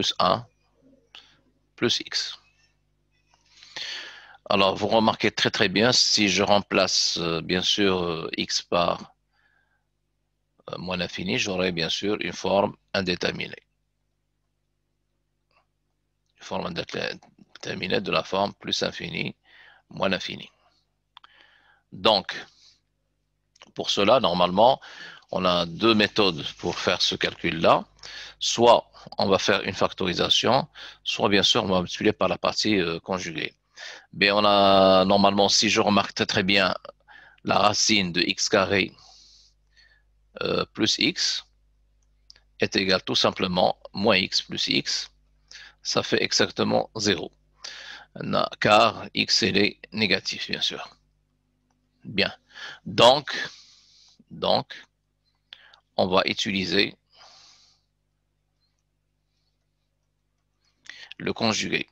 plus 1 plus x. Alors, vous remarquez très très bien, si je remplace bien sûr x par moins l'infini, j'aurai bien sûr une forme indéterminée. Une forme indéterminée de la forme plus infini, moins l'infini. Donc, pour cela, normalement, on a deux méthodes pour faire ce calcul-là. Soit on va faire une factorisation, soit bien sûr on va multiplier par la partie conjuguée. Mais on a normalement, si je remarque très très bien, la racine de x carré plus x est égale tout simplement moins x plus x. Ça fait exactement 0. Car x est négatif, bien sûr. Bien. Donc, on va utiliser le conjugué.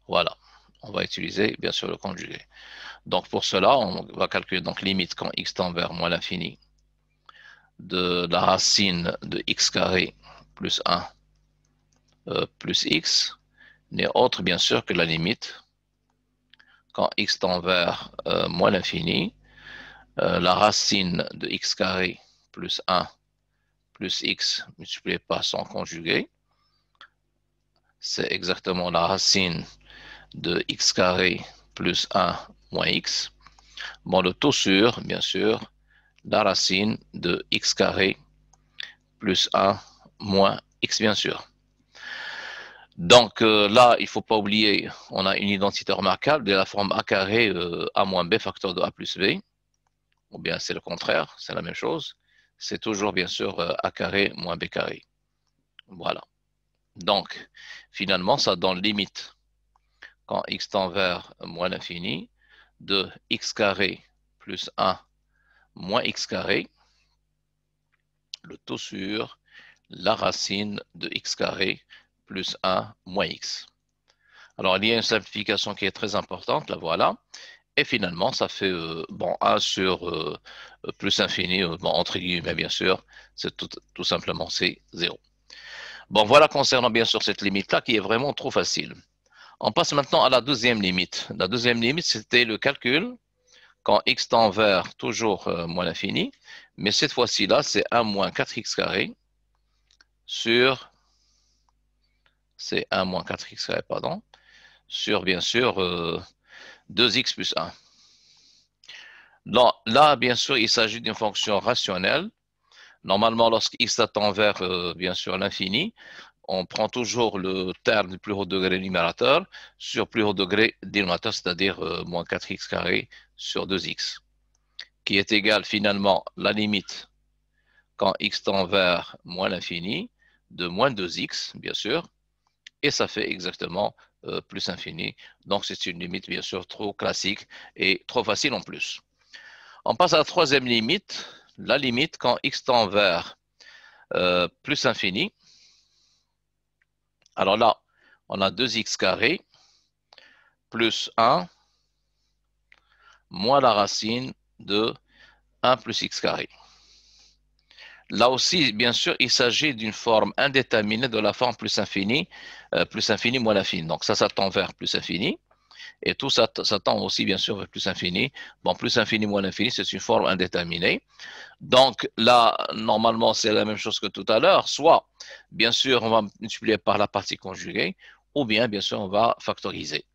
Voilà. On va utiliser, bien sûr, le conjugué. Donc, pour cela, on va calculer donc limite quand x tend vers moins l'infini de la racine de x carré plus 1 plus x n'est autre, bien sûr, que la limite quand x tend vers moins l'infini, la racine de x carré plus 1 plus x multiplié par son conjugué, c'est exactement la racine de x carré plus 1 moins x. Bon, le tout sur, bien sûr, la racine de x carré plus 1 moins x, bien sûr. Donc là, il ne faut pas oublier, on a une identité remarquable de la forme a carré a moins b facteur de a plus b. Ou bien c'est le contraire, c'est la même chose. C'est toujours, bien sûr, a carré moins b carré. Voilà. Donc, finalement, ça donne limite quand x tend vers moins l'infini de x carré plus 1 moins x carré, le tout sur la racine de x carré plus 1 moins x. Alors, il y a une simplification qui est très importante, la voilà. Et finalement, ça fait bon, 1 sur plus infini, bon, entre guillemets, bien sûr, c'est tout simplement c'est 0. Bon, voilà concernant bien sûr cette limite-là qui est vraiment trop facile. On passe maintenant à la deuxième limite. La deuxième limite, c'était le calcul quand x tend vers toujours moins l'infini, mais cette fois-ci là, c'est 1 moins 4x carré sur, c'est 1 moins 4x carré, pardon, sur bien sûr 2x plus 1. Là, bien sûr, il s'agit d'une fonction rationnelle. Normalement, lorsque x tend vers, bien sûr, l'infini, on prend toujours le terme du plus haut degré numérateur sur plus haut degré dénominateur, c'est-à-dire moins 4x carré sur 2x, qui est égal finalement la limite quand x tend vers moins l'infini de moins 2x, bien sûr, et ça fait exactement plus infini. Donc, c'est une limite, bien sûr, trop classique et trop facile en plus. On passe à la troisième limite, la limite quand x tend vers plus infini. Alors là, on a 2x carré plus 1 moins la racine de 1 plus x carré. Là aussi, bien sûr, il s'agit d'une forme indéterminée de la forme plus infini moins l'infini. Donc ça tend vers plus infini. Et tout ça tend aussi, bien sûr, vers plus infini. Bon, plus infini moins l'infini, c'est une forme indéterminée. Donc là, normalement, c'est la même chose que tout à l'heure. Soit, bien sûr, on va multiplier par la partie conjuguée, ou bien sûr, on va factoriser.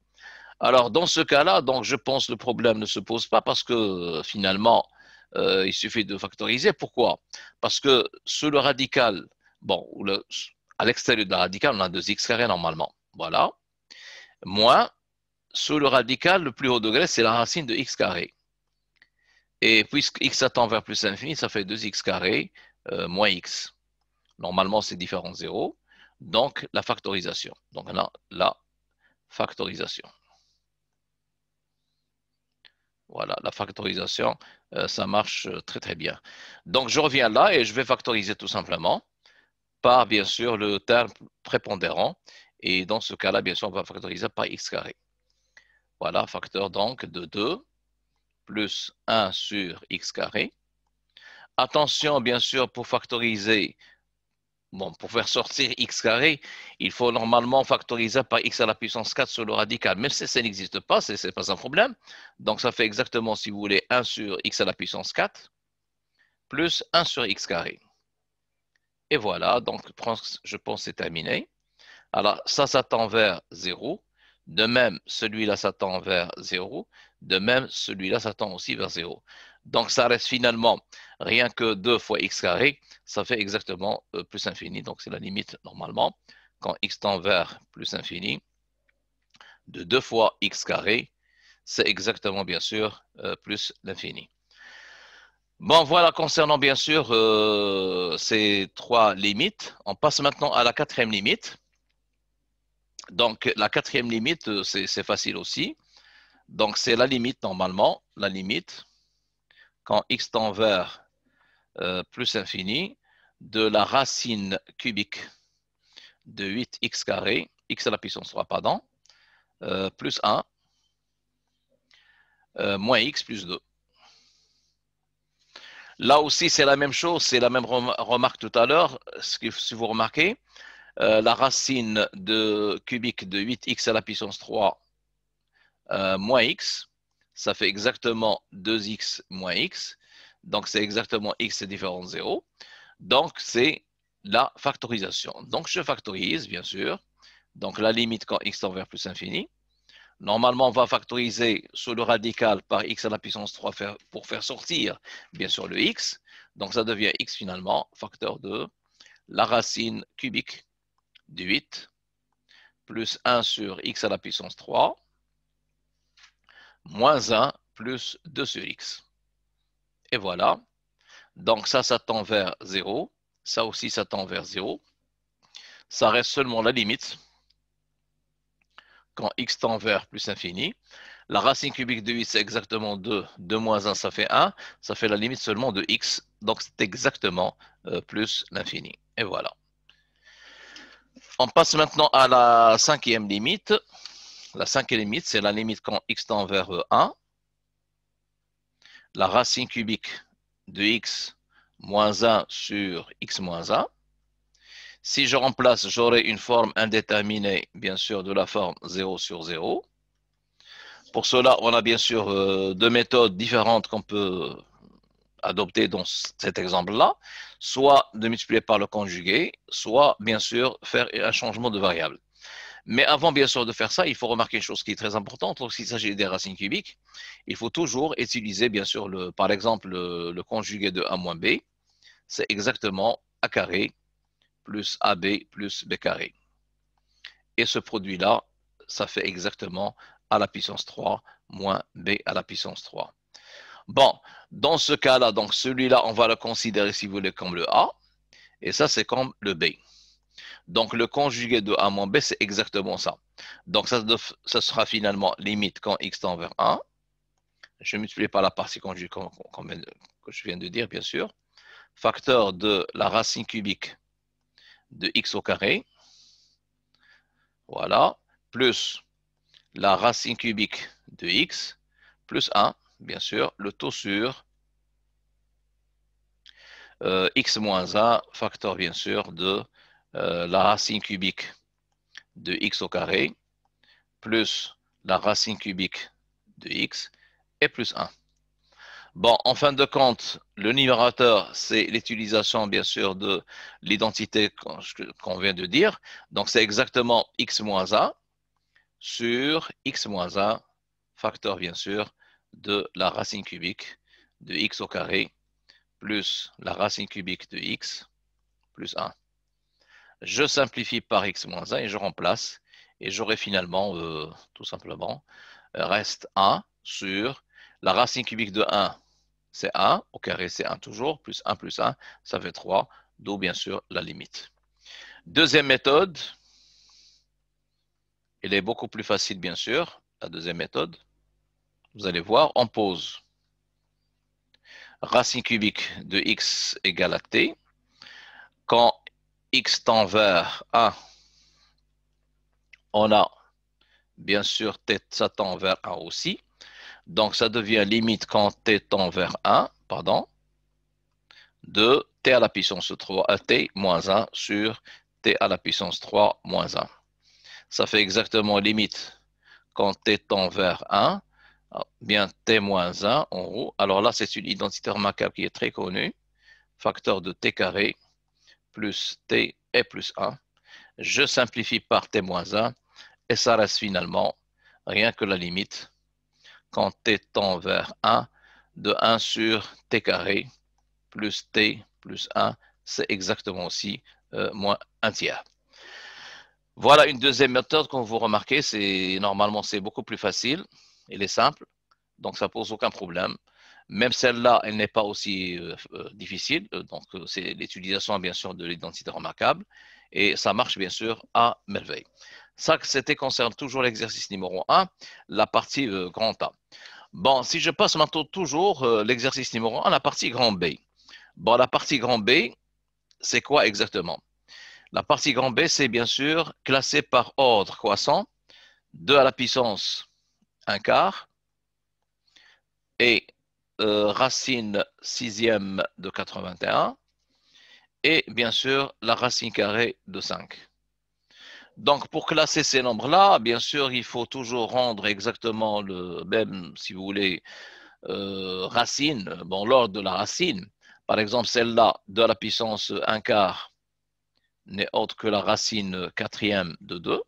Alors, dans ce cas-là, donc, je pense que le problème ne se pose pas parce que finalement, il suffit de factoriser. Pourquoi? Parce que sous le radical, bon, à l'extérieur de la radicale, on a 2x carré normalement. Voilà. Moins, sous le radical, le plus haut degré, c'est la racine de x carré. Et puisque x tend vers plus l'infini, ça fait 2x carré moins x. Normalement, c'est différent de 0. Donc, la factorisation. Donc, on a la factorisation. Voilà, la factorisation, ça marche très très bien. Donc, je reviens là et je vais factoriser tout simplement par, bien sûr, le terme prépondérant. Et dans ce cas-là, bien sûr, on va factoriser par x carré. Voilà, facteur donc de 2 plus 1 sur x carré. Attention, bien sûr, pour factoriser, bon, pour faire sortir x carré, il faut normalement factoriser par x à la puissance 4 sur le radical. Même si ça n'existe pas, ce n'est pas un problème. Donc, ça fait exactement, si vous voulez, 1 sur x à la puissance 4 plus 1 sur x carré. Et voilà, donc je pense que c'est terminé. Alors, ça tend vers 0. De même, celui-là, ça tend vers 0. De même, celui-là, ça tend aussi vers 0. Donc, ça reste finalement rien que 2 fois x carré. Ça fait exactement plus infini. Donc, c'est la limite normalement. Quand x tend vers plus infini, de 2 fois x carré, c'est exactement, bien sûr, plus l'infini. Bon, voilà, concernant, bien sûr, ces trois limites. On passe maintenant à la quatrième limite. Donc, la quatrième limite, c'est facile aussi. Donc, c'est la limite, normalement, la limite, quand x tend vers plus infini, de la racine cubique de 8x carré, x à la puissance 3, pardon, plus 1, moins x plus 2. Là aussi, c'est la même chose, c'est la même remarque tout à l'heure. Si vous remarquez, la racine cubique de 8x à la puissance 3 moins x, ça fait exactement 2x moins x. Donc, c'est exactement x est différent de 0. Donc, c'est la factorisation. Donc, je factorise, bien sûr. Donc, la limite quand x tend vers plus infini. Normalement, on va factoriser sous le radical par x à la puissance 3 pour faire sortir, bien sûr, le x. Donc, ça devient x finalement, facteur de la racine cubique de 8 plus 1 sur x à la puissance 3 moins 1 plus 2 sur x. Et voilà. Donc, ça tend vers 0. Ça aussi, ça tend vers 0. Ça reste seulement la limite quand x tend vers plus infini. La racine cubique de 8, c'est exactement 2. 2 moins 1, ça fait 1. Ça fait la limite seulement de x. Donc, c'est exactement plus l'infini. Et voilà. On passe maintenant à la cinquième limite. La cinquième limite, c'est la limite quand x tend vers 1. La racine cubique de x moins 1 sur x moins 1. Si je remplace, j'aurai une forme indéterminée, bien sûr, de la forme 0 sur 0. Pour cela, on a bien sûr deux méthodes différentes qu'on peut adopter dans cet exemple-là. Soit de multiplier par le conjugué, soit, bien sûr, faire un changement de variable. Mais avant, bien sûr, de faire ça, il faut remarquer une chose qui est très importante. Lorsqu'il s'agit des racines cubiques, il faut toujours utiliser, bien sûr, par exemple, le conjugué de a moins b. C'est exactement a carré plus ab plus b carré. Et ce produit-là, ça fait exactement a à la puissance 3 moins b à la puissance 3. Bon, dans ce cas-là, donc celui-là, on va le considérer, si vous voulez, comme le a. Et ça, c'est comme le b. Donc, le conjugué de a moins b, c'est exactement ça. Donc, ça sera finalement limite quand x tend vers 1. Je multiplie par la partie conjuguée que je viens de dire, bien sûr. Facteur de la racine cubique de x au carré. Voilà. Plus la racine cubique de x, plus 1, bien sûr, le taux sur x moins 1, facteur, bien sûr, de la racine cubique de x au carré, plus la racine cubique de x, et plus 1. Bon, en fin de compte, le numérateur, c'est l'utilisation, bien sûr, de l'identité qu'on vient de dire. Donc, c'est exactement x moins 1 sur x moins 1, facteur, bien sûr, de la racine cubique de x au carré, plus la racine cubique de x, plus 1. Je simplifie par x moins 1 et je remplace. Et j'aurai finalement, tout simplement, reste 1 sur la racine cubique de 1, c'est 1, au carré c'est 1 toujours, plus 1 plus 1, ça fait 3, d'où bien sûr la limite. Deuxième méthode, elle est beaucoup plus facile bien sûr, la deuxième méthode. Vous allez voir, on pose racine cubique de x égale à t. Quand x tend vers 1, on a bien sûr t, ça tend vers 1 aussi. Donc, ça devient limite quand t tend vers 1, pardon, de t à la puissance 3, t moins 1 sur t à la puissance 3 moins 1. Ça fait exactement limite quand t tend vers 1, bien t moins 1 en haut. Alors là, c'est une identité remarquable qui est très connue. Facteur de t carré plus t et plus 1. Je simplifie par t moins 1 et ça reste finalement rien que la limite quand t tend vers 1 de 1 sur t carré plus t plus 1, c'est exactement aussi moins 1 tiers. Voilà une deuxième méthode, comme vous remarquez, normalement c'est beaucoup plus facile, elle est simple, donc ça pose aucun problème. Même celle-là, elle n'est pas aussi difficile, donc c'est l'utilisation bien sûr de l'identité remarquable, et ça marche bien sûr à merveille. Ça, c'était concerne toujours l'exercice numéro 1, la partie grand A. Bon, si je passe maintenant toujours l'exercice numéro 1, la partie grand B. Bon, la partie grand B, c'est quoi exactement? La partie grand B, c'est bien sûr classé par ordre croissant, 2 à la puissance 1 quart et racine sixième de 81 et bien sûr la racine carrée de 5. Donc pour classer ces nombres-là, bien sûr, il faut toujours rendre exactement le même, si vous voulez, racine, bon, l'ordre de la racine. Par exemple, celle-là, 2 à la puissance 1 quart, n'est autre que la racine quatrième de 2.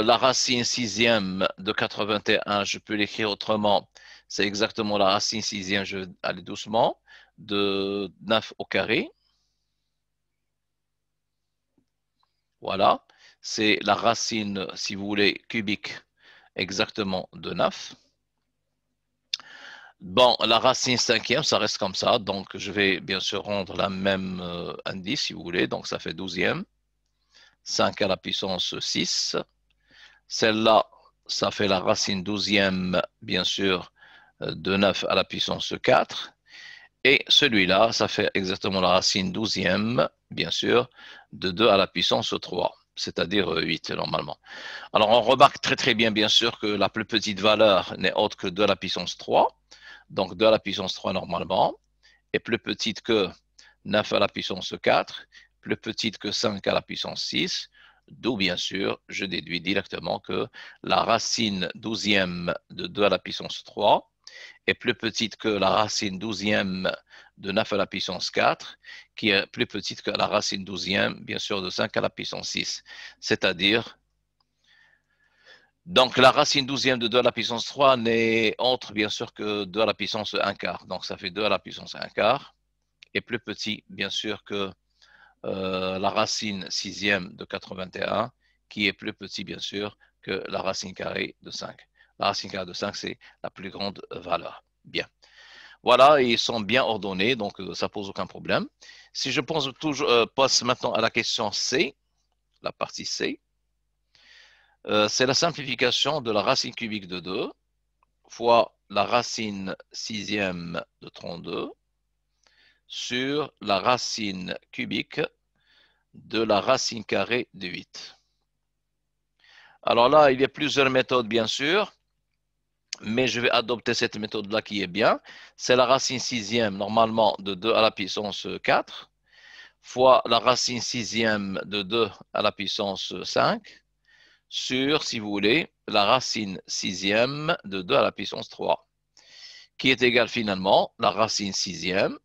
La racine sixième de 81, je peux l'écrire autrement, c'est exactement la racine sixième, je vais aller doucement, de 9 au carré. Voilà, c'est la racine, si vous voulez, cubique exactement de 9. Bon, la racine cinquième, ça reste comme ça, donc je vais bien sûr rendre la même indice, si vous voulez, donc ça fait 12e, 5 à la puissance 6. Celle-là, ça fait la racine 12e, bien sûr, de 9 à la puissance 4. Et celui-là, ça fait exactement la racine 12e, bien sûr, de 2 à la puissance 3, c'est-à-dire 8 normalement. Alors on remarque très très bien, bien sûr, que la plus petite valeur n'est autre que 2 à la puissance 3. Donc 2 à la puissance 3 normalement, est plus petite que 9 à la puissance 4, plus petite que 5 à la puissance 6, d'où bien sûr je déduis directement que la racine 12e de 2 à la puissance 3 est plus petite que la racine 12e de 9 à la puissance 4, qui est plus petite que la racine 12e, bien sûr, de 5 à la puissance 6. C'est-à-dire, donc la racine 12e de 2 à la puissance 3 n'est autre, bien sûr, que 2 à la puissance 1 quart. Donc ça fait 2 à la puissance 1 quart, et plus petit, bien sûr, que la racine sixième de 81, qui est plus petit, bien sûr, que la racine carrée de 5. La racine carrée de 5, c'est la plus grande valeur. Bien. Voilà, ils sont bien ordonnés, donc ça pose aucun problème. Si je passe maintenant à la question C, la partie C, c'est la simplification de la racine cubique de 2 fois la racine sixième de 32 sur la racine cubique de la racine carrée de 8. Alors là, il y a plusieurs méthodes, bien sûr, mais je vais adopter cette méthode-là qui est bien. C'est la racine sixième, normalement, de 2 à la puissance 4, fois la racine sixième de 2 à la puissance 5, sur, si vous voulez, la racine sixième de 2 à la puissance 3, qui est égale finalement la racine sixième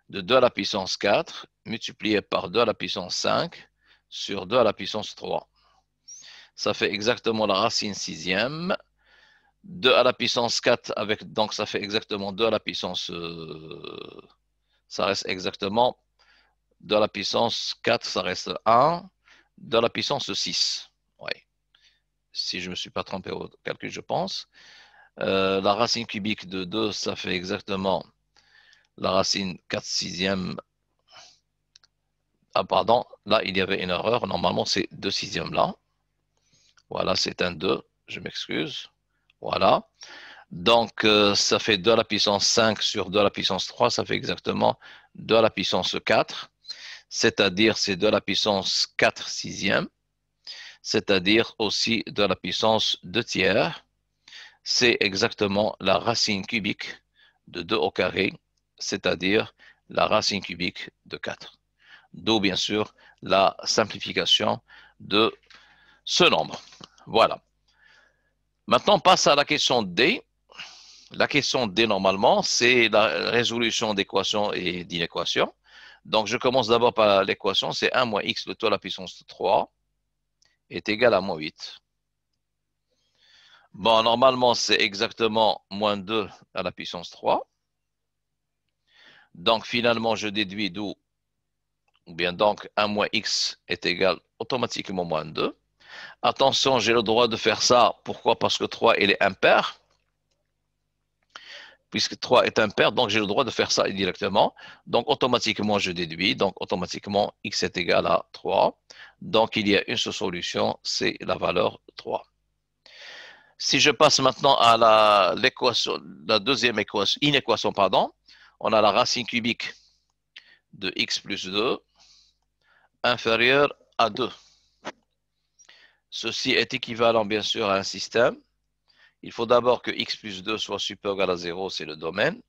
de 2 à la puissance 4 multiplié par 2 à la puissance 5 sur 2 à la puissance 3. Ça fait exactement la racine sixième. 2 à la puissance 4 avec, donc ça fait exactement 2 à la puissance, ça reste exactement 2 à la puissance 4, ça reste 1, 2 à la puissance 6. Oui. Si je ne me suis pas trompé au calcul, je pense. La racine cubique de 2, ça fait exactement la racine 4 sixième. Ah, pardon, là, il y avait une erreur. Normalement, c'est 2 sixièmes là. Voilà, c'est un 2. Je m'excuse. Voilà. Donc, ça fait 2 à la puissance 5 sur 2 à la puissance 3. Ça fait exactement 2 à la puissance 4. C'est-à-dire, c'est 2 à la puissance 4 sixième. C'est-à-dire aussi 2 à la puissance 2 tiers. c'est exactement la racine cubique de 2 au carré, c'est-à-dire la racine cubique de 4. D'où, bien sûr, la simplification de ce nombre. Voilà. Maintenant, on passe à la question D. La question D, normalement, c'est la résolution d'équations et d'inéquations. Donc, je commence d'abord par l'équation, c'est 1 moins x de tout à la puissance 3 est égal à moins 8. Bon, normalement, c'est exactement moins 2 à la puissance 3. Donc, finalement, je déduis d'où, ou bien donc 1 moins x est égal automatiquement moins 2. Attention, j'ai le droit de faire ça. Pourquoi? Parce que 3, il est impair. Puisque 3 est impair, donc j'ai le droit de faire ça directement. Donc, automatiquement, je déduis. Donc, automatiquement, x est égal à 3. Donc, il y a une seule solution, c'est la valeur 3. Si je passe maintenant à l'équation, la deuxième équation, inéquation, pardon, on a la racine cubique de x plus 2 inférieure à 2. Ceci est équivalent, bien sûr, à un système. Il faut d'abord que x plus 2 soit supérieur ou égal à 0, c'est le domaine.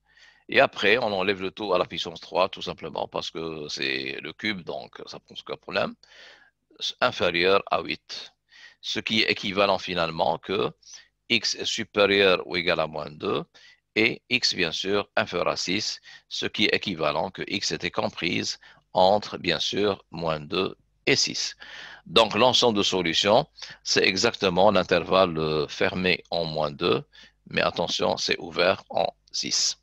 Et après, on enlève le tout à la puissance 3, tout simplement, parce que c'est le cube, donc ça pose aucun problème. Inférieur à 8. Ce qui est équivalent finalement que x est supérieur ou égal à moins 2 et x, bien sûr, inférieur à 6, ce qui est équivalent que x était comprise entre, bien sûr, moins 2 et 6. Donc, l'ensemble de solutions, c'est exactement l'intervalle fermé en moins 2, mais attention, c'est ouvert en 6.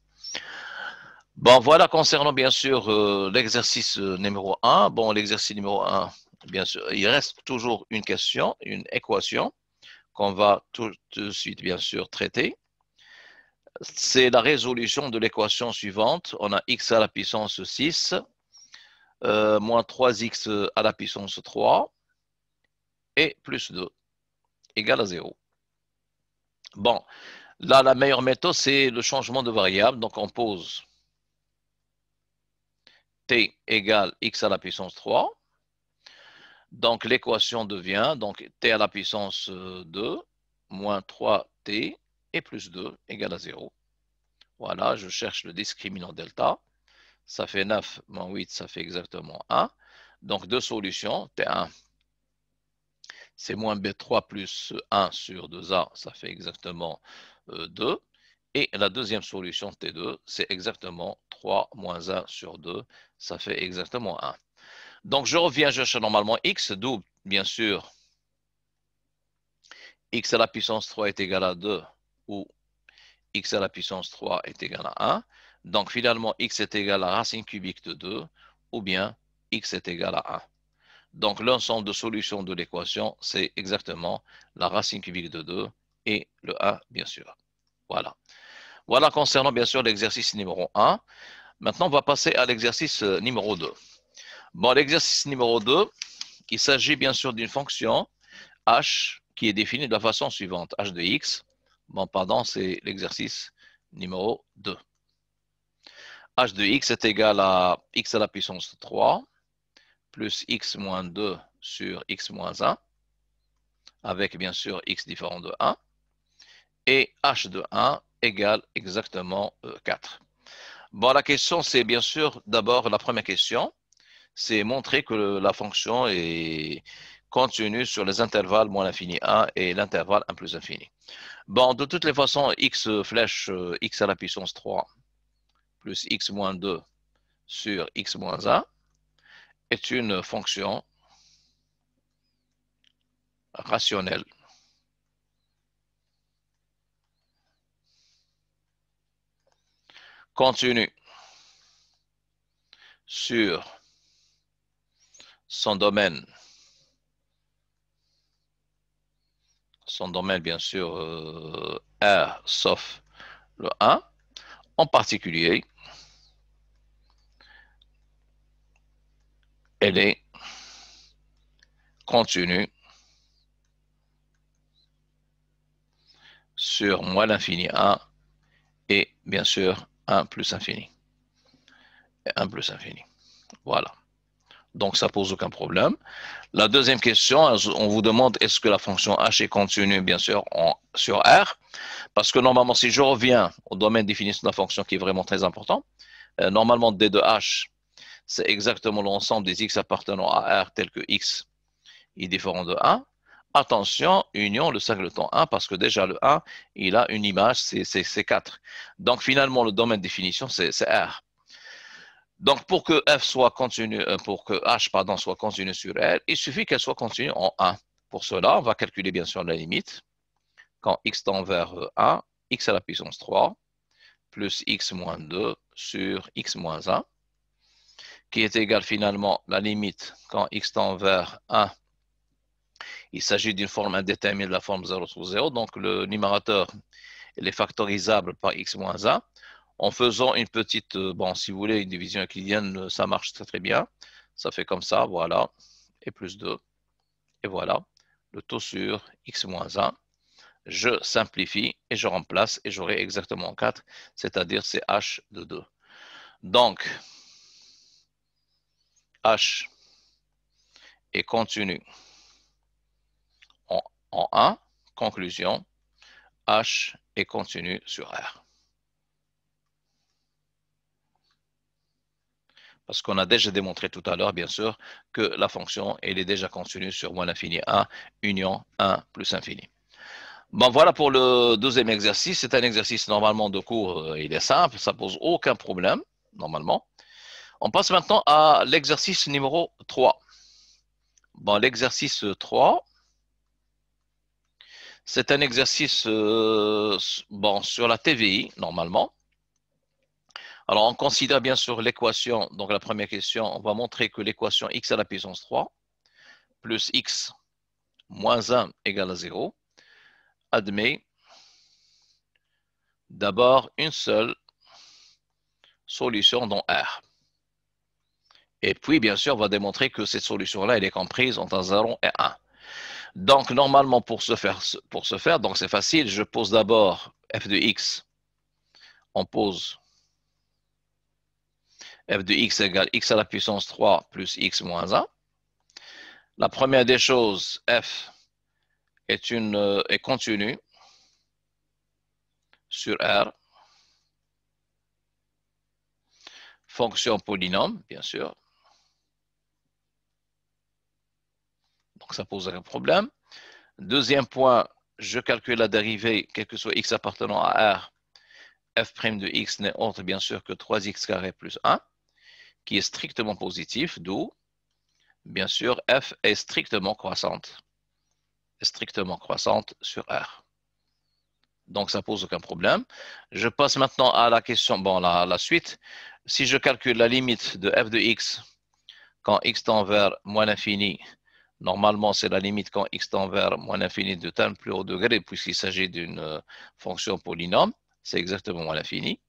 Bon, voilà concernant bien sûr l'exercice numéro 1. Bon, l'exercice numéro 1, bien sûr, il reste toujours une question, une équation qu'on va tout de suite bien sûr traiter. C'est la résolution de l'équation suivante. On a x à la puissance 6 moins 3x à la puissance 3 et plus 2 égale à 0. Bon, là, la meilleure méthode, c'est le changement de variable. Donc, on pose t égale x à la puissance 3. Donc, l'équation devient donc t à la puissance 2 moins 3t et plus 2 égale à 0. Voilà, je cherche le discriminant delta. Ça fait 9 moins 8, ça fait exactement 1. Donc, deux solutions. T1, c'est moins B3 plus 1 sur 2A, ça fait exactement 2. Et la deuxième solution, T2, c'est exactement 3 moins 1 sur 2, ça fait exactement 1. Donc, je reviens, je cherche normalement x, d'où, bien sûr, x à la puissance 3 est égal à 2, ou x à la puissance 3 est égal à 1. Donc, finalement, x est égal à la racine cubique de 2, ou bien x est égal à 1. Donc, l'ensemble de solutions de l'équation, c'est exactement la racine cubique de 2 et le 1, bien sûr. Voilà. Voilà concernant, bien sûr, l'exercice numéro 1. Maintenant, on va passer à l'exercice numéro 2. Bon, l'exercice numéro 2, il s'agit bien sûr d'une fonction h qui est définie de la façon suivante. H de x, bon, pardon, c'est l'exercice numéro 2. H de x est égal à x à la puissance 3 plus x moins 2 sur x moins 1, avec bien sûr x différent de 1, et h de 1 égale exactement 4. Bon, la question, c'est bien sûr d'abord la première question, c'est montrer que la fonction est contenue sur les intervalles moins l'infini 1 et l'intervalle 1 plus infini. Bon, de toutes les façons, x flèche x à la puissance 3 plus x moins 2 sur x moins 1 est une fonction rationnelle. Contenue sur son domaine bien sûr R sauf le 1, en particulier, elle est contenue sur moins l'infini 1 et bien sûr 1 plus infini. Et 1 plus infini. Voilà. Donc, ça pose aucun problème. La deuxième question, on vous demande est-ce que la fonction h est continue, bien sûr, sur R? Parce que normalement, si je reviens au domaine de définition de la fonction qui est vraiment très important, normalement, d de h, c'est exactement l'ensemble des x appartenant à R tel que x est différent de 1. Attention, union le singleton 1, parce que déjà le 1, il a une image, c'est 4. Donc finalement, le domaine de définition, c'est R. Donc pour que f soit continu, pour que h pardon, soit continu sur R, il suffit qu'elle soit continue en 1. Pour cela, on va calculer bien sûr la limite. Quand x tend vers 1, x à la puissance 3, plus x moins 2 sur x moins 1, qui est égal finalement la limite quand x tend vers 1. Il s'agit d'une forme indéterminée de la forme 0 sur 0. Donc, le numérateur il est factorisable par x moins 1. En faisant une petite, bon, si vous voulez, une division euclidienne, ça marche très très bien. Ça fait comme ça, voilà, et plus 2. Et voilà, le taux sur x moins 1. Je simplifie et je remplace et j'aurai exactement 4, c'est-à-dire c'est h de 2. Donc, h est continu en 1. Conclusion, h est continu sur R. Parce qu'on a déjà démontré tout à l'heure, bien sûr, que la fonction, elle est déjà continue sur moins l'infini 1, union 1 plus infini. Bon, voilà pour le deuxième exercice. C'est un exercice normalement de cours, il est simple, ça pose aucun problème, normalement. On passe maintenant à l'exercice numéro 3. Bon, l'exercice 3, c'est un exercice bon, sur la TVI, normalement. Alors, on considère bien sûr l'équation. Donc, la première question, on va montrer que l'équation x à la puissance 3 plus x moins 1 égale à 0 admet d'abord une seule solution dans R. Et puis, bien sûr, on va démontrer que cette solution-là, elle est comprise entre 0 et 1. Donc, normalement, pour ce faire, donc c'est facile, je pose d'abord f de x. On pose f de x égale x à la puissance 3 plus x moins 1. La première des choses, f est continue sur R. Fonction polynôme, bien sûr. Donc, ça pose un problème. Deuxième point, je calcule la dérivée, quel que soit x appartenant à R. f' de x n'est autre, bien sûr, que 3x carré plus 1, qui est strictement positif, d'où, bien sûr, f est strictement croissante sur R. Donc, ça pose aucun problème. Je passe maintenant à la question, bon, la suite. Si je calcule la limite de f de x quand x tend vers moins l'infini, normalement, c'est la limite quand x tend vers moins l'infini de tel plus haut degré, puisqu'il s'agit d'une fonction polynôme. C'est exactement moins l'infini.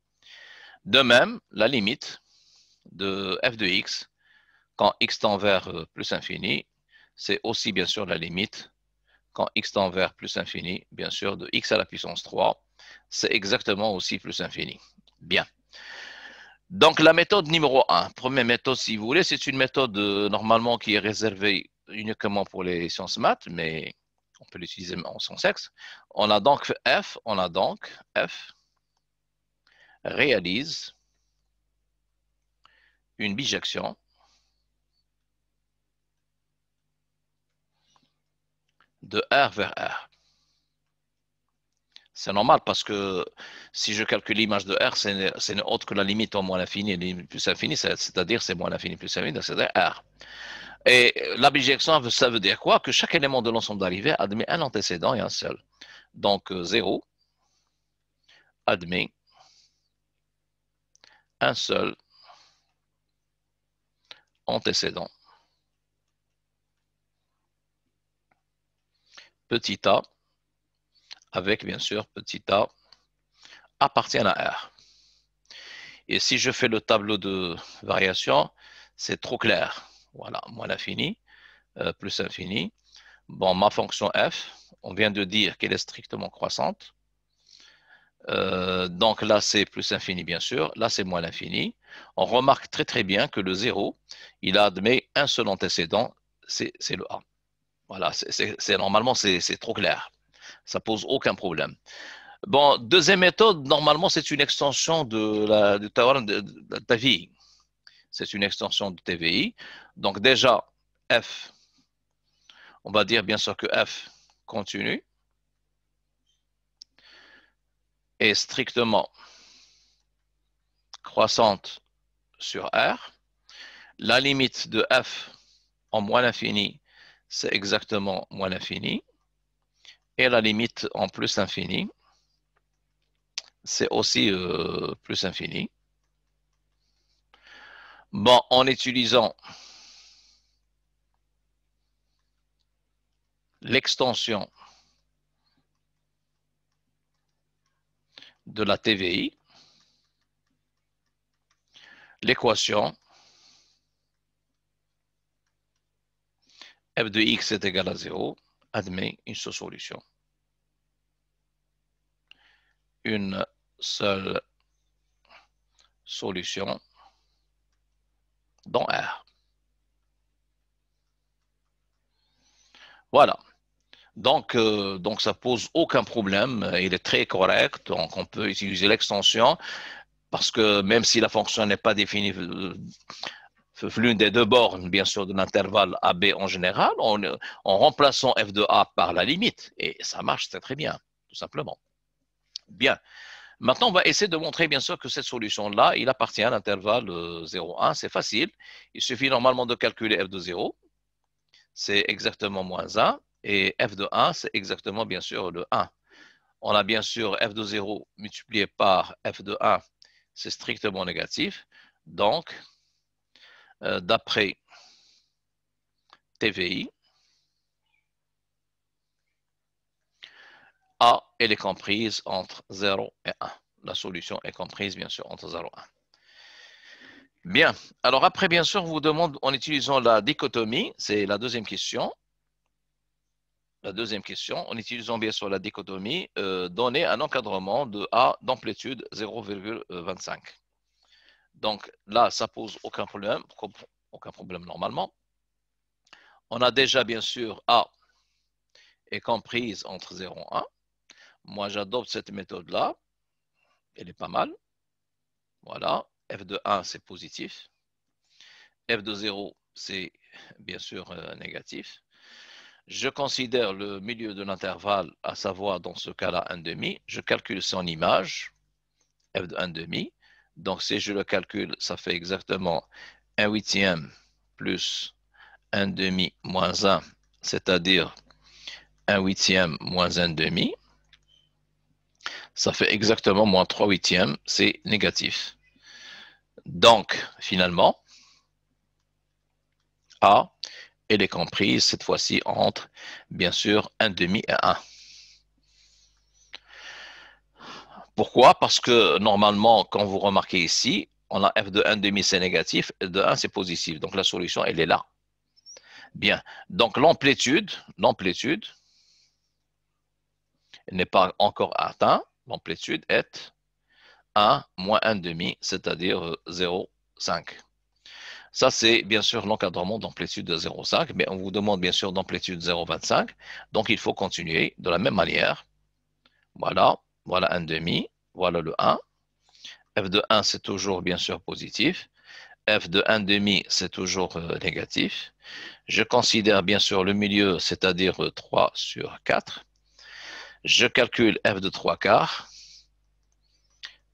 De même, la limite de f de x quand x tend vers plus infini, c'est aussi bien sûr la limite quand x tend vers plus infini, bien sûr, de x à la puissance 3. C'est exactement aussi plus infini. Bien. Donc, la méthode numéro 1, première méthode, si vous voulez, c'est une méthode normalement qui est réservée uniquement pour les sciences maths, mais on peut l'utiliser en son sexe. On a donc f réalise une bijection de R vers R. C'est normal parce que si je calcule l'image de R, c'est autre que la limite en moins l'infini et limite plus infini, c'est-à-dire c'est moins l'infini plus infini, c'est-à-dire R. Et la bijection, ça veut dire quoi? Que chaque élément de l'ensemble d'arrivée admet un antécédent et un seul. Donc 0 admet un seul antécédent. Petit a, avec bien sûr petit a, appartient à R. Et si je fais le tableau de variation, c'est trop clair. Voilà, moins l'infini, plus infini. Bon, ma fonction f, on vient de dire qu'elle est strictement croissante. Donc là, c'est plus infini, bien sûr. Là, c'est moins l'infini. On remarque très très bien que le 0, il admet un seul antécédent, c'est le A. Voilà, normalement, c'est trop clair. Ça pose aucun problème. Bon, deuxième méthode, normalement, c'est une extension du théorème de TVI. C'est une extension de TVI. Donc déjà, F, on va dire bien sûr que F continue est strictement croissante sur R. La limite de F en moins l'infini, c'est exactement moins l'infini. Et la limite en plus l'infini, c'est aussi plus infini. Bon, en utilisant l'extension de la TVI, l'équation f de x est égal à 0 admet une seule solution. Une seule solution dans R. Voilà. Donc, ça pose aucun problème. Il est très correct. Donc, on peut utiliser l'extension parce que même si la fonction n'est pas définie l'une des deux bornes, bien sûr, de l'intervalle AB en général, en remplaçant f de A par la limite. Et ça marche très bien, tout simplement. Bien. Maintenant, on va essayer de montrer, bien sûr, que cette solution-là, il appartient à l'intervalle 0, 1. C'est facile. Il suffit normalement de calculer f de 0. C'est exactement moins 1. Et f de 1, c'est exactement, bien sûr, le 1. On a bien sûr f de 0 multiplié par f de 1, c'est strictement négatif. Donc, d'après TVI, A, elle est comprise entre 0 et 1. La solution est comprise, bien sûr, entre 0 et 1. Bien. Alors après, bien sûr, on vous demande, en utilisant la dichotomie, c'est la deuxième question. La deuxième question, en utilisant bien sûr la dichotomie, donner un encadrement de A d'amplitude 0,25. Donc là, ça pose aucun problème normalement. On a déjà bien sûr A est comprise entre 0 et 1. Moi, j'adopte cette méthode-là. Elle est pas mal. Voilà. F de 1, c'est positif. F de 0, c'est bien sûr négatif. Je considère le milieu de l'intervalle, à savoir dans ce cas-là 1,5. Je calcule son image, f de 1,5. Donc si je le calcule, ça fait exactement 1/8 plus 1,5 moins 1, c'est-à-dire 1/8 moins 1,5. Ça fait exactement moins 3/8, c'est négatif. Donc finalement, A, elle est comprise cette fois-ci entre, bien sûr, 1,5 et 1. Pourquoi? Parce que normalement, quand vous remarquez ici, on a f de 1,5 c'est négatif, f de 1 c'est positif. Donc la solution, elle est là. Bien. Donc l'amplitude n'est pas encore atteinte. L'amplitude est 1 moins 1,5, c'est-à-dire 0,5. Ça, c'est bien sûr l'encadrement d'amplitude de 0,5, mais on vous demande bien sûr d'amplitude 0,25. Donc il faut continuer de la même manière. Voilà, voilà 1,5, voilà le 1. F de 1, c'est toujours bien sûr positif. F de 1,5, c'est toujours négatif. Je considère bien sûr le milieu, c'est-à-dire 3 sur 4. Je calcule F de 3 quarts.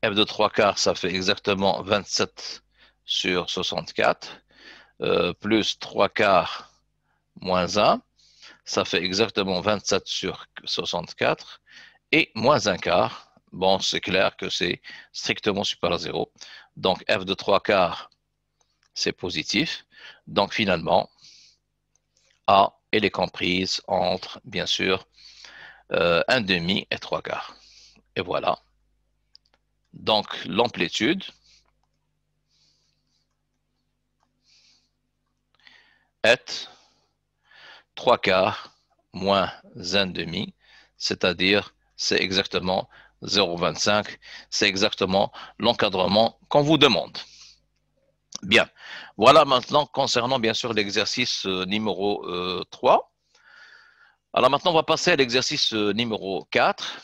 F de 3 quarts, ça fait exactement 27 sur 64, plus 3 quarts moins 1, ça fait exactement 27 sur 64, et moins 1 quart, bon, c'est clair que c'est strictement supérieur à 0. Donc F de 3 quarts, c'est positif. Donc finalement, A, elle est comprise entre, bien sûr, 1,5 et 3 quarts. Et voilà. Donc l'amplitude est 3 quarts moins 1,5, c'est-à-dire c'est exactement 0,25. C'est exactement l'encadrement qu'on vous demande. Bien. Voilà maintenant concernant bien sûr l'exercice numéro 3. Alors maintenant, on va passer à l'exercice numéro 4.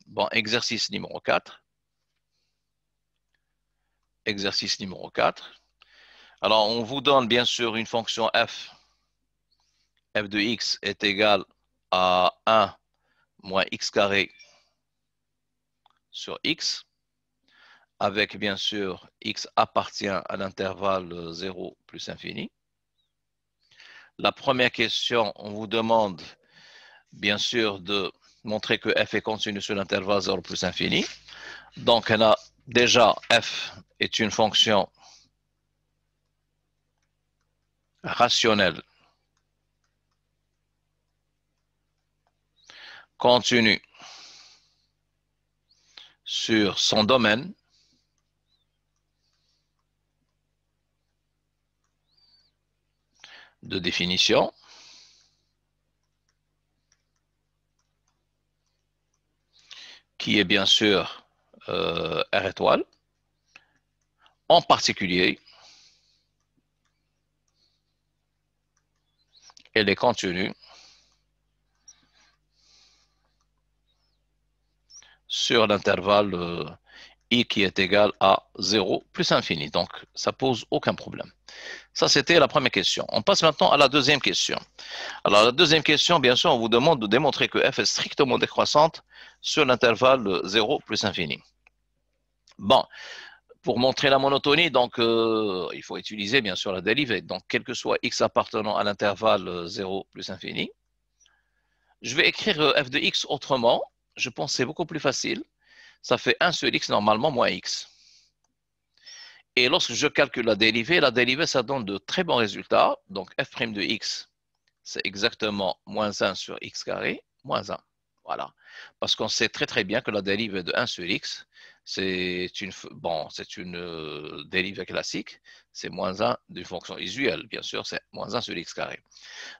Bon, exercice numéro 4. Exercice numéro 4. Alors, on vous donne bien sûr une fonction f de x est égale à 1 moins x carré sur x, avec bien sûr x appartient à l'intervalle 0 plus infini. La première question, on vous demande bien sûr de montrer que f est continu sur l'intervalle 0 plus infini. Donc, on a déjà f est une fonction rationnelle continue sur son domaine de définition qui est bien sûr R étoile. En particulier, elle est contenue sur l'intervalle i qui est égal à 0 plus infini. Donc, ça pose aucun problème. Ça, c'était la première question. On passe maintenant à la deuxième question. Alors, la deuxième question, bien sûr, on vous demande de démontrer que f est strictement décroissante sur l'intervalle 0 plus infini. Bon, pour montrer la monotonie, donc, il faut utiliser, bien sûr, la dérivée. Donc, quel que soit x appartenant à l'intervalle 0 plus infini, je vais écrire f de x autrement. Je pense que c'est beaucoup plus facile. Ça fait 1 sur x normalement moins x. Et lorsque je calcule la dérivée, ça donne de très bons résultats. Donc, f' de x, c'est exactement moins 1 sur x carré, moins 1. Voilà. Parce qu'on sait très très bien que la dérivée de 1 sur x, c'est une dérivée classique. C'est moins 1 d'une fonction usuelle. Bien sûr, c'est moins 1 sur x carré.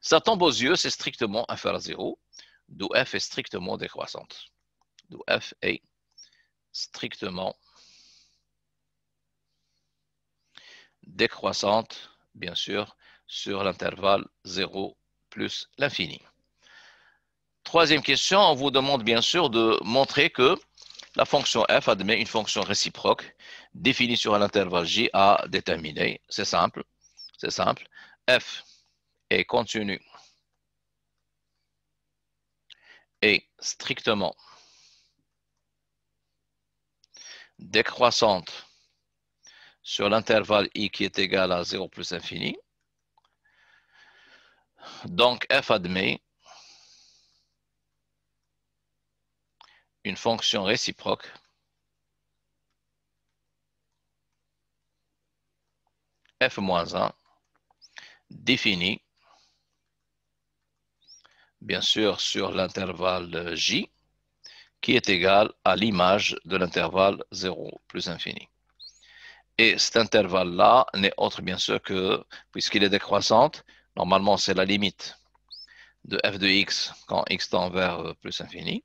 Ça tombe aux yeux, c'est strictement inférieur à 0, d'où f est strictement décroissante. D'où f est strictement décroissante, bien sûr, sur l'intervalle 0 plus l'infini. Troisième question, on vous demande bien sûr de montrer que la fonction f admet une fonction réciproque définie sur un intervalle j à déterminer. C'est simple, c'est simple. F est continu et strictement décroissante sur l'intervalle i qui est égal à 0 plus infini. Donc, f admet une fonction réciproque f-1 définie, bien sûr, sur l'intervalle j qui est égal à l'image de l'intervalle 0 plus infini. Et cet intervalle-là n'est autre, bien sûr, que, puisqu'il est décroissante, normalement, c'est la limite de f de x quand x tend vers plus infini.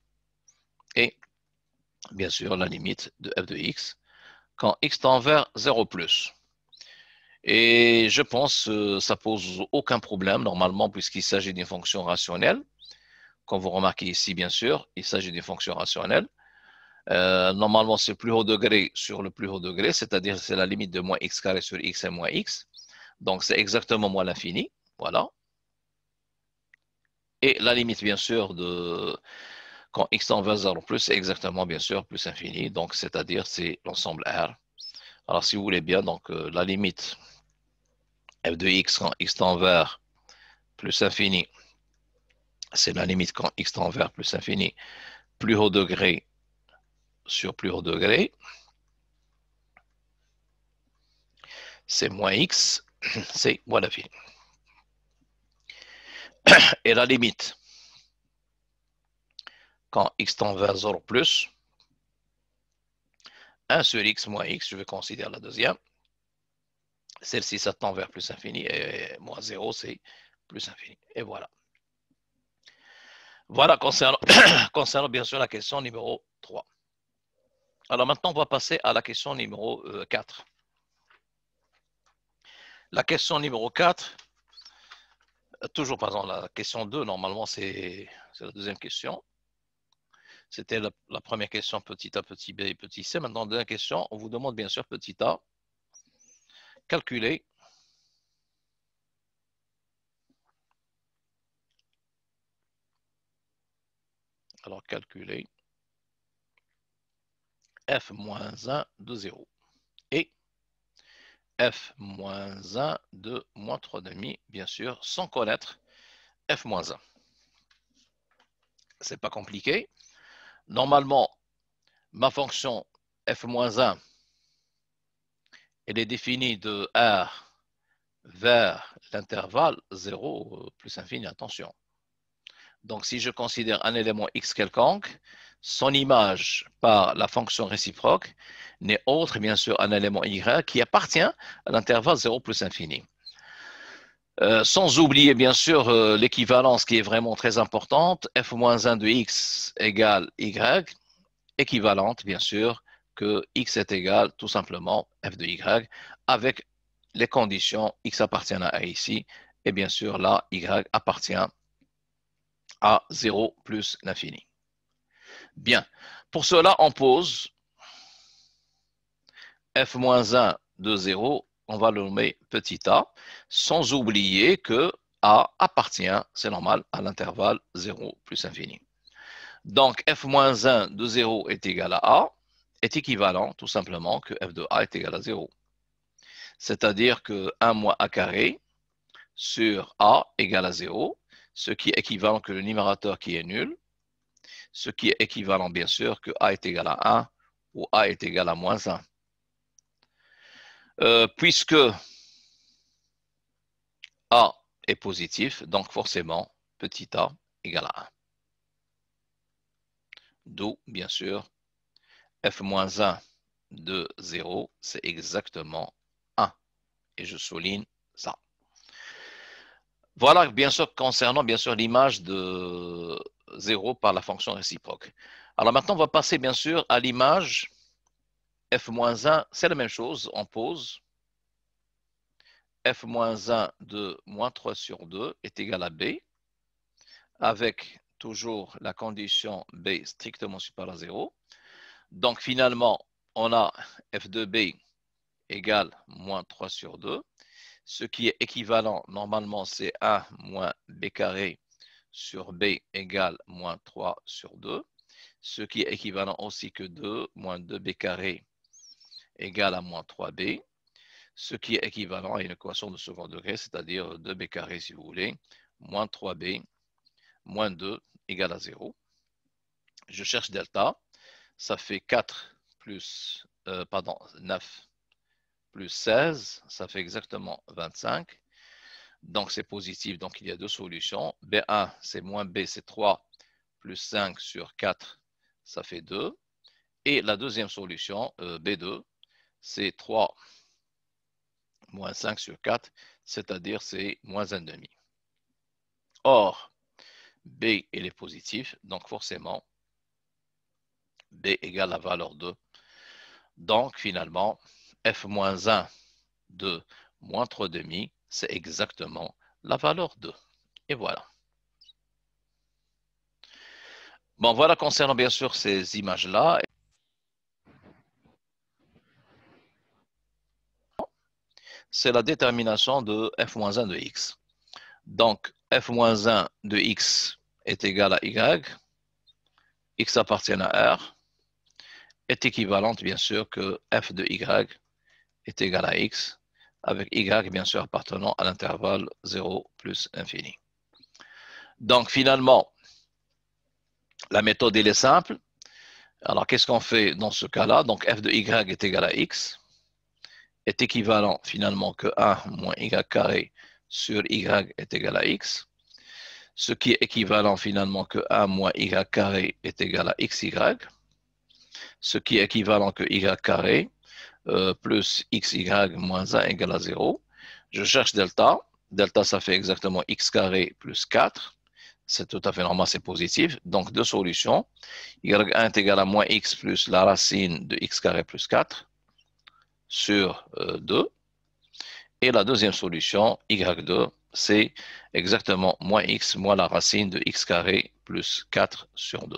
Et, bien sûr, la limite de f de x quand x tend vers 0 plus. Et je pense que ça pose aucun problème, normalement, puisqu'il s'agit d'une fonction rationnelle. Comme vous remarquez ici, bien sûr, il s'agit d'une fonction rationnelle. Normalement, c'est le plus haut degré sur le plus haut degré, c'est-à-dire c'est la limite de moins x carré sur x et moins x. Donc, c'est exactement moins l'infini. Voilà. Et la limite, bien sûr, de quand x tend vers 0 plus, c'est exactement, bien sûr, plus infini. Donc, c'est-à-dire, c'est l'ensemble R. Alors, si vous voulez bien, donc, la limite f de x quand x tend vers plus infini, c'est la limite quand x tend vers plus infini, plus haut degré sur plus haut degré. C'est moins x, c'est moins l'infini. Et la limite, quand x tend vers 0 plus, 1 sur x moins x, je vais considérer la deuxième. Celle-ci, ça tend vers plus infini, et moins 0, c'est plus infini. Et voilà. Voilà, concernant bien sûr la question numéro 3. Alors maintenant, on va passer à la question numéro 4. La question numéro 4, toujours par exemple la question 2, normalement c'est la deuxième question. C'était la première question, petit a, petit b et petit c. Maintenant, deuxième question, on vous demande bien sûr petit a. Calculer alors calculer f-1 de 0 et f-1 de moins 3,5, bien sûr, sans connaître f-1. C'est pas compliqué. Normalement, ma fonction f-1, elle est définie de R vers l'intervalle 0 plus infini, attention. Donc, si je considère un élément x quelconque, son image par la fonction réciproque n'est autre, bien sûr, un élément y qui appartient à l'intervalle 0 plus infini. Sans oublier, bien sûr, l'équivalence qui est vraiment très importante, f-1 de x égale y, équivalente, bien sûr, que x est égal tout simplement f de y, avec les conditions x appartient à a ici, et bien sûr, là, y appartient à 0 plus l'infini. Bien, pour cela, on pose f-1 de 0, on va le nommer petit a, sans oublier que a appartient, c'est normal, à l'intervalle 0 plus infini. Donc, f-1 de 0 est égal à a, est équivalent tout simplement que f de a est égal à 0. C'est-à-dire que 1 moins a carré sur a égale à 0, ce qui est équivalent que le numérateur qui est nul, ce qui est équivalent bien sûr que a est égal à 1 ou a est égal à moins 1. Puisque a est positif, donc forcément petit a égale à 1. D'où bien sûr f-1 de 0, c'est exactement 1. Et je souligne ça. Voilà, bien sûr, concernant bien sûr l'image de 0 par la fonction réciproque. Alors maintenant, on va passer bien sûr à l'image f-1, c'est la même chose, on pose f-1 de moins 3 sur 2 est égal à b, avec toujours la condition b strictement supérieure à 0. Donc finalement, on a f de b égale moins 3 sur 2. Ce qui est équivalent, normalement, c'est 1 moins b carré sur b égale moins 3 sur 2. Ce qui est équivalent aussi que 2 moins 2b carré égale à moins 3b. Ce qui est équivalent à une équation de second degré, c'est-à-dire 2b carré, si vous voulez, moins 3b, moins 2 égale à 0. Je cherche delta. Ça fait 4 plus, 9 plus 16, ça fait exactement 25. Donc, c'est positif, donc il y a deux solutions. B1, c'est moins B, c'est 3, plus 5 sur 4, ça fait 2. Et la deuxième solution, B2, c'est 3 moins 5 sur 4, c'est-à-dire c'est moins 1,5. Or, B, il est positif, donc forcément, B égale la valeur 2. Donc, finalement, f-1 de moins 3,5, c'est exactement la valeur 2. Et voilà. Bon, voilà concernant bien sûr ces images-là. C'est la détermination de f-1 de x. Donc, f-1 de x est égal à y. X appartient à R. Est équivalente, bien sûr, que f de y est égal à x, avec y, bien sûr, appartenant à l'intervalle 0 plus infini. Donc, finalement, la méthode, elle est simple. Alors, qu'est-ce qu'on fait dans ce cas-là? Donc, f de y est égal à x, est équivalent finalement que 1 moins y carré sur y est égal à x, ce qui est équivalent finalement que 1 moins y carré est égal à xy, ce qui est équivalent que y carré plus xy moins 1 égale à 0. Je cherche delta. Delta, ça fait exactement x carré plus 4. C'est tout à fait normal, c'est positif. Donc, deux solutions. y1 est égal à moins x plus la racine de x carré plus 4 sur 2. Et la deuxième solution, y2, c'est exactement moins x moins la racine de x carré plus 4 sur 2.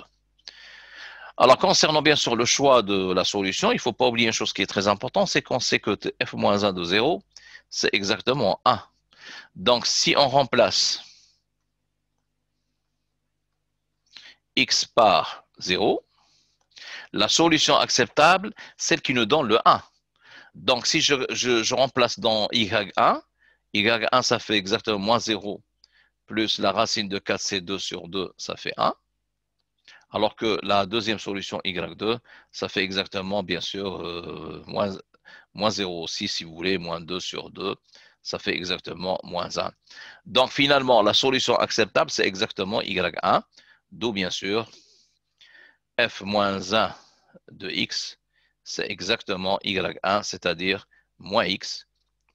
Alors, concernant bien sûr le choix de la solution, il ne faut pas oublier une chose qui est très importante, c'est qu'on sait que f-1 de 0, c'est exactement 1. Donc, si on remplace x par 0, la solution acceptable, celle qui nous donne le 1. Donc, si je remplace dans y1, y1, ça fait exactement moins 0, plus la racine de 4, c'est 2 sur 2, ça fait 1. Alors que la deuxième solution y2, ça fait exactement, bien sûr, moins 0 aussi, si vous voulez, moins 2 sur 2, ça fait exactement moins 1. Donc, finalement, la solution acceptable, c'est exactement y1, d'où, bien sûr, f-1 de x, c'est exactement y1, c'est-à-dire moins x,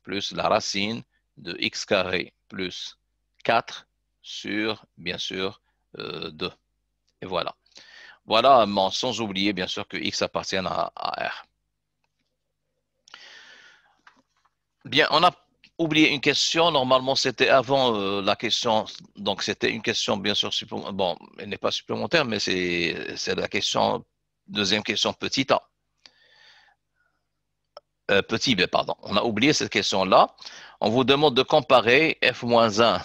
plus la racine de x carré plus 4 sur, bien sûr, 2. Et voilà. Voilà, sans oublier, bien sûr, que x appartient à R. Bien, on a oublié une question. Normalement, c'était avant la question. Donc, c'était une question, bien sûr, supplémentaire. Bon, elle n'est pas supplémentaire, mais c'est la question, deuxième question, petit a. Petit b, pardon. On a oublié cette question-là. On vous demande de comparer f-1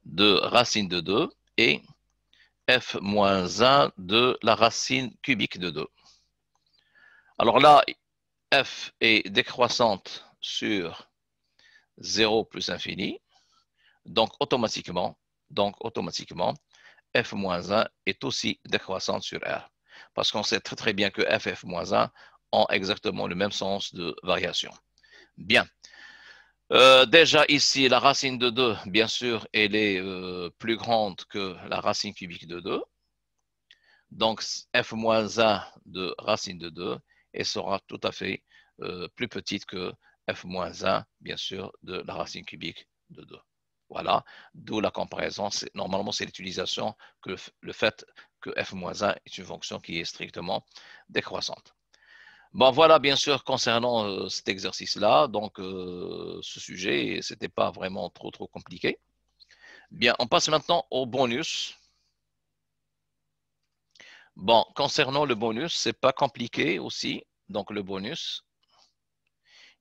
de racine de 2 et f-1 de la racine cubique de 2. Alors là, f est décroissante sur 0 plus infini. Donc, automatiquement, f-1 est aussi décroissante sur R. Parce qu'on sait très très bien que f et f-1 ont exactement le même sens de variation. Bien. Déjà ici, la racine de 2, bien sûr, elle est plus grande que la racine cubique de 2. Donc, f-1 de racine de 2, elle sera tout à fait plus petite que f-1, bien sûr, de la racine cubique de 2. Voilà, d'où la comparaison. Normalement, c'est l'utilisation, que le fait que f-1 est une fonction qui est strictement décroissante. Bon, voilà, bien sûr, concernant cet exercice-là, donc ce sujet, ce n'était pas vraiment trop compliqué. Bien, on passe maintenant au bonus. Bon, concernant le bonus, ce n'est pas compliqué aussi. Donc, le bonus,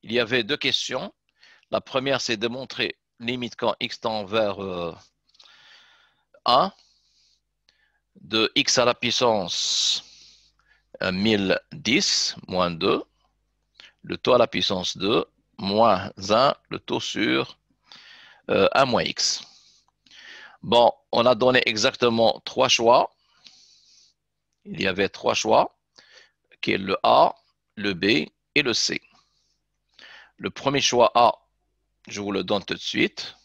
il y avait deux questions. La première, c'est de montrer limite quand x tend vers 1 de x à la puissance 1010 moins 2, le taux à la puissance 2, moins 1, le taux sur 1 moins x. Bon, on a donné exactement trois choix. Il y avait trois choix, qui est le A, le B et le C. Le premier choix A, je vous le donne tout de suite.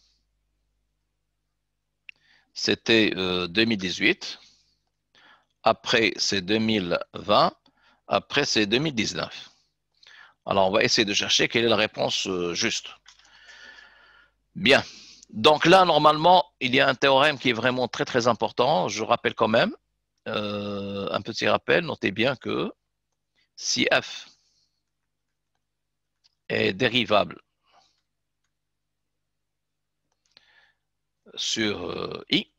C'était 2018. Après, c'est 2020. Après, c'est 2019. Alors, on va essayer de chercher quelle est la réponse juste. Bien. Donc là, normalement, il y a un théorème qui est vraiment très important. Je rappelle quand même, un petit rappel, notez bien que si f est dérivable sur i,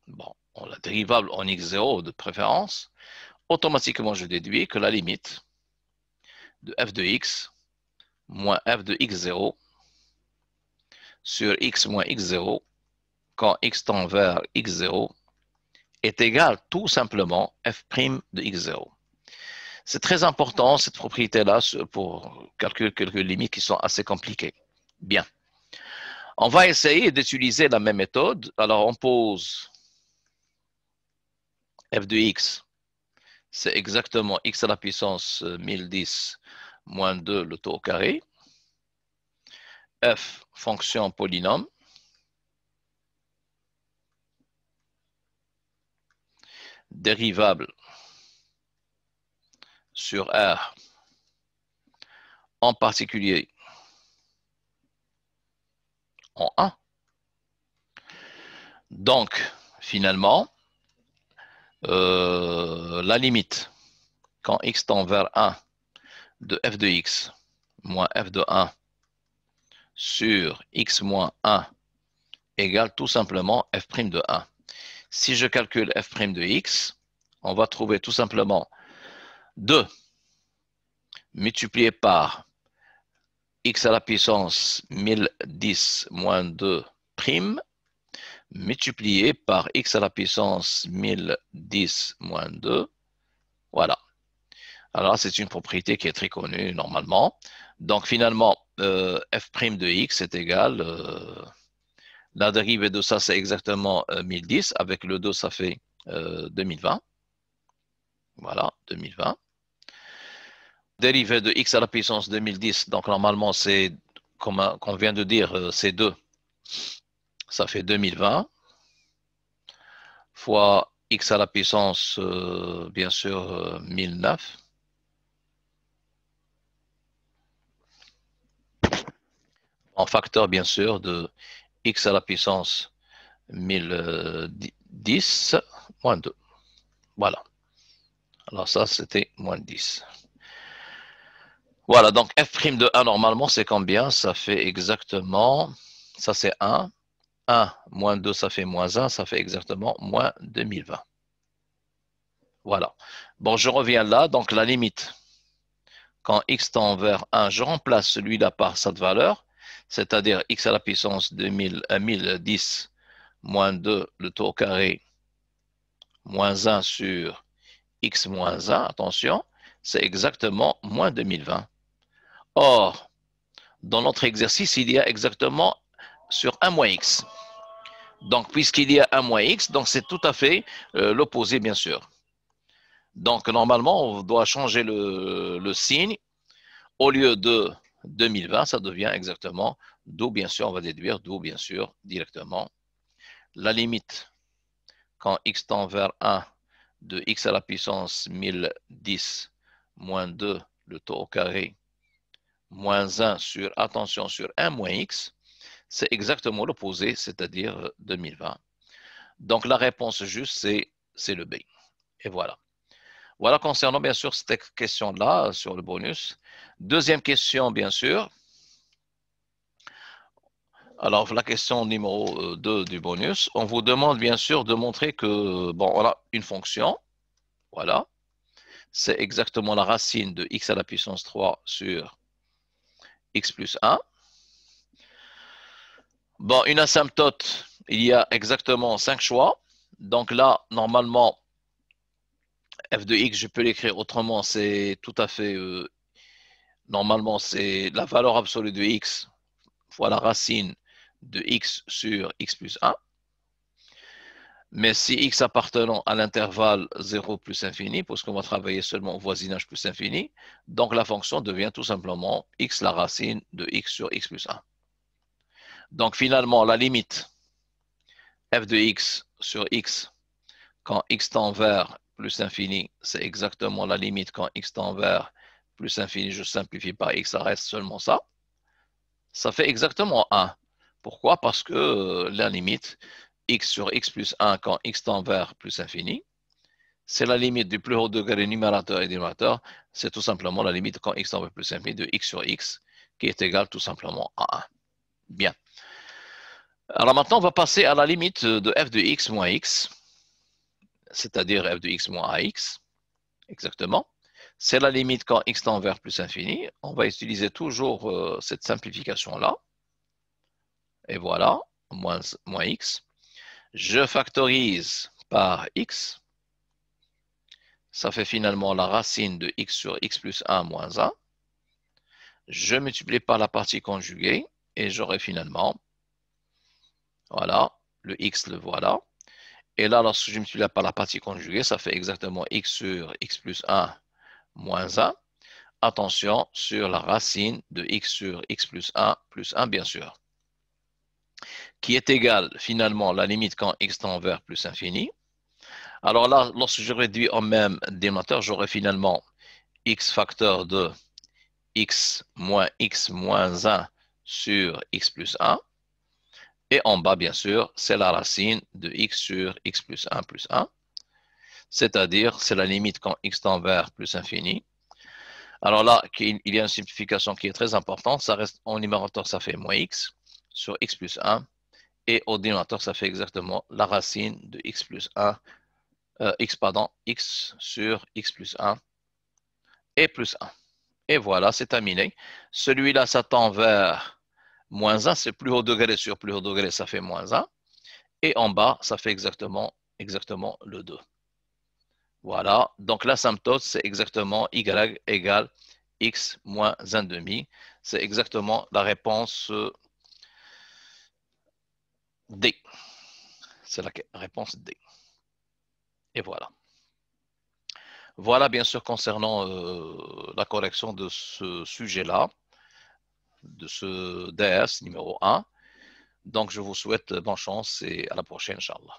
bon, la dérivable en x0 de préférence, automatiquement je déduis que la limite de f de x moins f de x0 sur x moins x0 quand x tend vers x0 est égale tout simplement f' de x0. C'est très important cette propriété-là pour calculer quelques limites qui sont assez compliquées. Bien. On va essayer d'utiliser la même méthode. Alors on pose f de x, c'est exactement x à la puissance 1010 moins 2 le taux au carré. F, fonction polynôme. Dérivable sur R, en particulier en 1. Donc, finalement, la limite quand x tend vers 1 de f de x moins f de 1 sur x moins 1 égale tout simplement f' de 1. Si je calcule f' de x, on va trouver tout simplement 2 multiplié par x à la puissance 1010 moins 2 prime multiplié par x à la puissance 1010 moins 2. Voilà. Alors, c'est une propriété qui est très connue normalement. Donc, finalement, f' de x est égal, la dérivée de ça, c'est exactement 1010. Avec le 2, ça fait 2020. Voilà, 2020. Dérivée de x à la puissance 2010, donc normalement, c'est, comme on vient de dire, c'est 2. Ça fait 2020 fois x à la puissance, bien sûr, 1009. En facteur, bien sûr, de x à la puissance 1010 moins 2. Voilà. Alors ça, c'était moins 10. Voilà, donc f' de 1, normalement, c'est combien? Ça fait exactement, ça c'est 1. 1 moins 2, ça fait moins 1, ça fait exactement moins 2020. Voilà. Bon, je reviens là, donc la limite, quand x tend vers 1, je remplace celui-là par cette valeur, c'est-à-dire x à la puissance de 1010 moins 2, le taux au carré, moins 1 sur x moins 1, attention, c'est exactement moins 2020. Or, dans notre exercice, il y a exactement sur 1 moins x. Donc, puisqu'il y a 1 moins x, donc c'est tout à fait l'opposé, bien sûr. Donc, normalement, on doit changer le signe. Au lieu de 2020, ça devient exactement, d'où bien sûr, on va déduire, d'où bien sûr, directement, la limite, quand x tend vers 1, de x à la puissance 1010 moins 2, le taux au carré, moins 1 sur, attention, sur 1 moins x, c'est exactement l'opposé, c'est-à-dire 2020. Donc la réponse juste, c'est le B. Et voilà. Voilà concernant bien sûr cette question-là sur le bonus. Deuxième question, bien sûr. Alors la question numéro 2 du bonus. On vous demande bien sûr de montrer que, bon, on a une fonction. Voilà. C'est exactement la racine de x à la puissance 3 sur x plus 1. Bon, une asymptote, il y a exactement 5 choix. Donc là, normalement, f de x, je peux l'écrire autrement, c'est tout à fait, normalement, c'est la valeur absolue de x fois la racine de x sur x plus 1. Mais si x appartenant à l'intervalle 0 plus infini, puisqu'on va travailler seulement au voisinage plus infini, donc la fonction devient tout simplement x la racine de x sur x plus 1. Donc finalement, la limite f de x sur x quand x tend vers plus infini, c'est exactement la limite quand x tend vers plus infini, je simplifie par x, ça reste seulement ça. Ça fait exactement 1. Pourquoi? Parce que la limite x sur x plus 1 quand x tend vers plus infini, c'est la limite du plus haut degré numérateur et dénominateur, c'est tout simplement la limite quand x tend vers plus infini de x sur x, qui est égal tout simplement à 1. Bien. Alors maintenant, on va passer à la limite de f de x moins x, c'est-à-dire f de x moins ax, exactement. C'est la limite quand x tend vers plus infini. On va utiliser toujours cette simplification-là. Et voilà, moins x. Je factorise par x. Ça fait finalement la racine de x sur x plus 1 moins 1. Je multiplie par la partie conjuguée et j'aurai finalement, voilà, le x, le voilà. Et là, lorsque je multiplie par la partie conjuguée, ça fait exactement x sur x plus 1 moins 1. Attention sur la racine de x sur x plus 1, bien sûr, qui est égale finalement la limite quand x tend vers plus infini. Alors là, lorsque je réduis en même dénominateur, j'aurai finalement x facteur de x moins 1 sur x plus 1. Et en bas, bien sûr, c'est la racine de x sur x plus 1, c'est-à-dire c'est la limite quand x tend vers plus infini. Alors là, il y a une simplification qui est très importante. Ça reste, en numérateur, ça fait moins x sur x plus 1. Et au dénominateur, ça fait exactement la racine de x plus 1, x sur x plus 1 et plus 1. Et voilà, c'est terminé. Celui-là, ça tend vers moins 1. C'est plus haut degré sur plus haut degré, ça fait moins 1. Et en bas, ça fait exactement le 2. Voilà. Donc l'asymptote, c'est exactement y égale x moins 1 demi. C'est exactement la réponse D. C'est la réponse D. Et voilà. Voilà, bien sûr, concernant la correction de ce sujet-là, de ce DS numéro 1. Donc, je vous souhaite bonne chance et à la prochaine, Inch'Allah.